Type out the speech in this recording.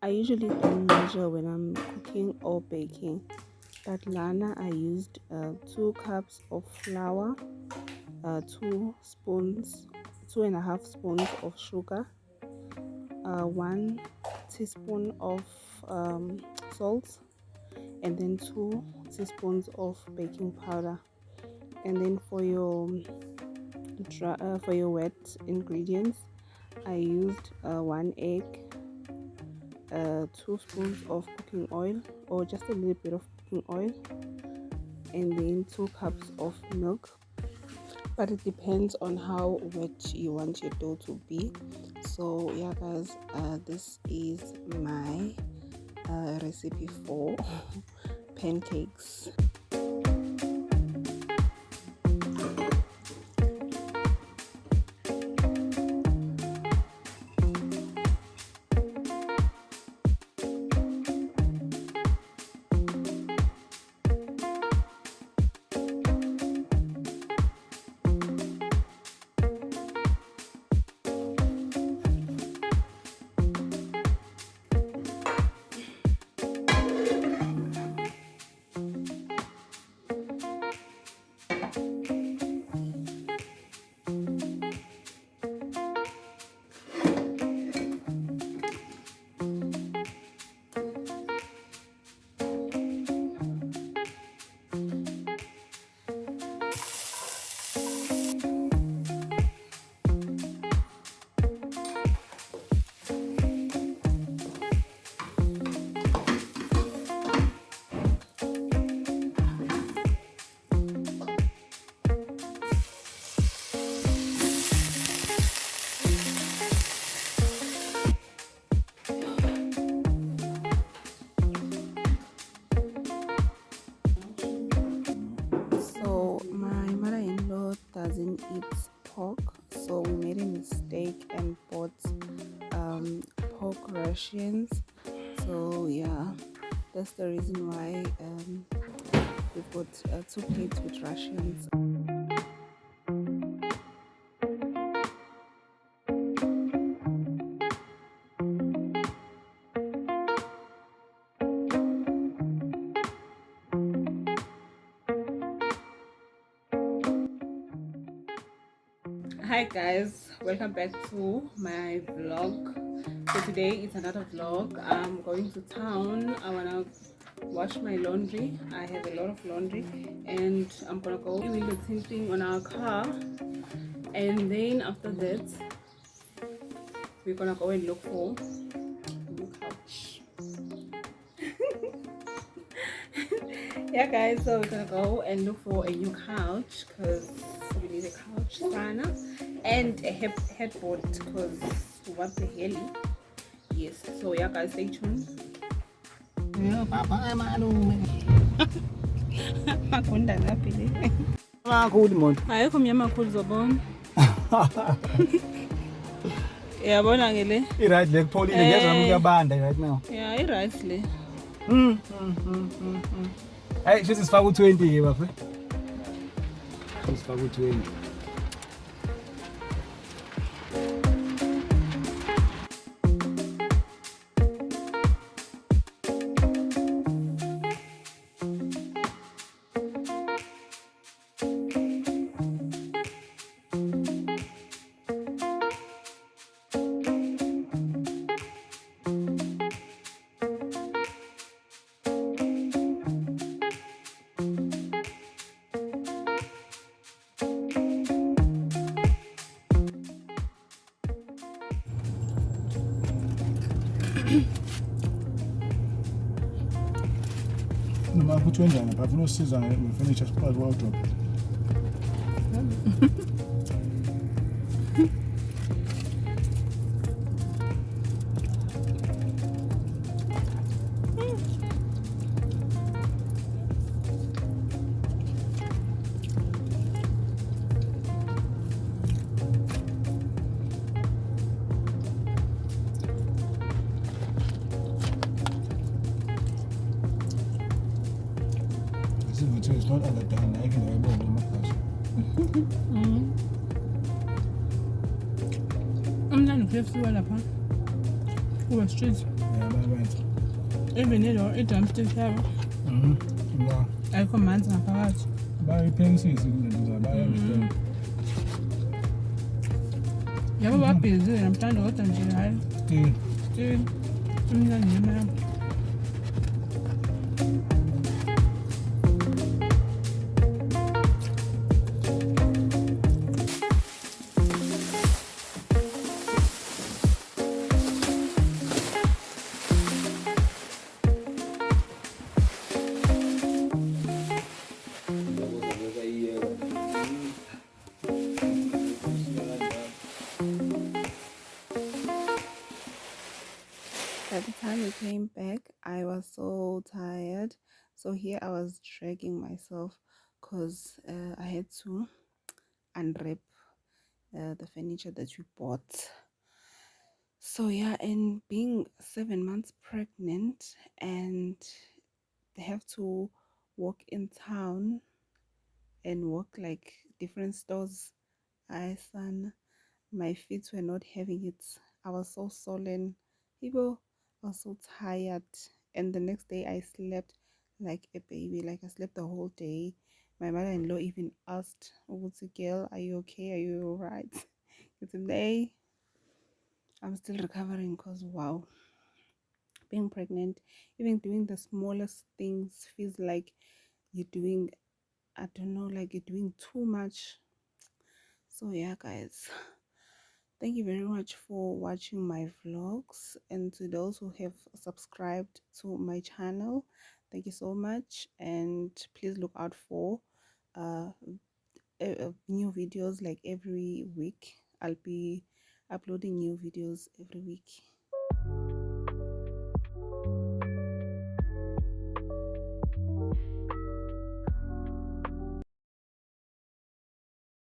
I usually don't measure when I'm cooking or baking, but lana I used 2 cups of flour, 2.5 spoons of sugar, 1 teaspoon of salt, and then 2 teaspoons of baking powder. And then for your wet ingredients, I used 1 egg, 2 spoons of cooking oil, or just a little bit of cooking oil, and then 2 cups of milk. But it depends on how wet you want your dough to be. So yeah guys, this is my recipe for pancakes. So my mother-in-law doesn't eat pork, so we made a mistake and bought pork rations. So yeah, that's the reason why we've got 2 plates with rations. Hi guys, welcome back to my vlog. So today is another vlog. I'm going to town. I wanna wash my laundry. I have a lot of laundry, and I'm gonna go doing the tinting on our car, and then after that we're gonna go and look for a new couch. Yeah guys, so we're gonna go and look for a new couch because we need a couch sana and a headboard because what the hell. Yes, so yeah guys, stay tuned. Yeah, papa makunda ngapi le makhulu mon ayikho mnyamakhulu zobona yabona ngele I right le kupholile ngezama kuyabanda right now. Yeah, I right le hayi shithi sifaka u20 ke bafe sifaka u20. Noma kuthi njani bafuna usisiza ngefurniture supply wardrobe. It's not at the time, I can have a massage. I'm not going to kuba street bayabenza. even i-drumstick yabo ayikho manzi ngaphakathi Bayiphelisise kulento bayayiphela. yabo babhizi namhlanje kodwa nje hayi still imnandi nyama yabo. By the time we came back, I was so tired. So here I was dragging myself because I had to unwrap the furniture that we bought. So yeah, and being 7 months pregnant and they have to walk in town and walk like different stores. Son, my feet were not having it. I was so swollen. People, I was so tired. And the next day I slept like a baby. Like I slept the whole day. My mother-in-law even asked, "What's girl? Are you okay? Are you alright?" Today I'm still recovering because wow, being pregnant, even doing the smallest things feels like you're doing, I don't know, like you're doing too much. So yeah, guys, thank you very much for watching my vlogs, and to those who have subscribed to my channel, thank you so much. And please look out for uh, new videos like every week. I'll be uploading new videos every week.